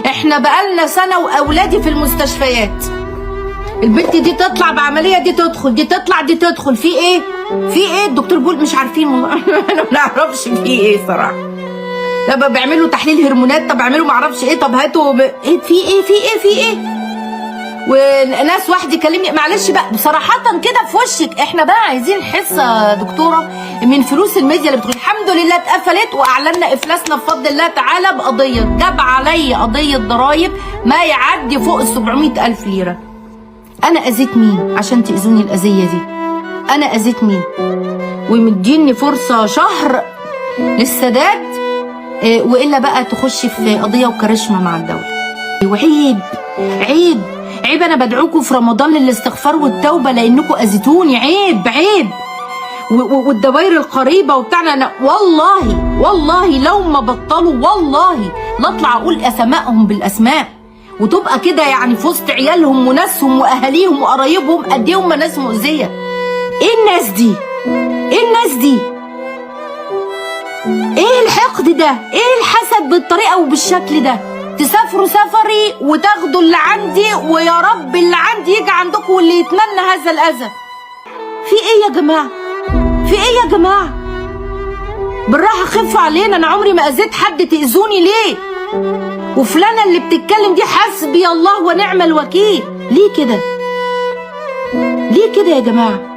احنا بقالنا سنه واولادي في المستشفيات. البنت دي تطلع بعمليه، دي تدخل، دي تطلع، دي تدخل. في ايه؟ في ايه؟ الدكتور بيقول مش عارفين والله. انا ما نعرفش في ايه صراحه. طب بيعملوا تحليل هرمونات، طب اعملوا ما اعرفش ايه، طب هاتوا ايه، في ايه، في ايه، في ايه. وناس واحد يكلمني معلش بقى صراحه كده في وشك، احنا بقى عايزين حصه دكتوره من فلوس الميديا اللي بتقول الحمد لله اتقفلت واعلنا افلاسنا بفضل الله تعالى بقضيه جاب علي قضيه ضرايب ما يعدي فوق ال 700,000 ليره. انا اذيت مين عشان تاذوني الاذيه دي؟ انا اذيت مين؟ ومديني فرصه شهر للسداد، والا بقى تخش في قضيه وكرشمه مع الدوله. وعيب عيب عيب، انا بدعوكم في رمضان للاستغفار والتوبه لانكم اذيتوني. عيب عيب. والدوائر القريبه وبتاعنا، انا والله لو ما بطلوا والله لا اطلع اقول اسمائهم بالاسماء، وتبقى كده يعني في وسط عيالهم وناسهم واهاليهم وقرايبهم قد ايه هم ناس مؤذيه. ايه الناس دي؟ ايه الناس دي؟ ايه الحقد ده؟ ايه الحسد بالطريقه وبالشكل ده؟ تسافروا سفري وتاخدوا اللي عندي، ويا رب اللي عندي يجي عندكم واللي يتمنى هذا الاذى. في ايه يا جماعه؟ في ايه يا جماعه؟ بالراحه خفوا علينا، انا عمري ما اذيت حد، تاذوني ليه؟ وفلانه اللي بتتكلم دي حسبي الله ونعم الوكيل. ليه كده؟ ليه كده يا جماعه؟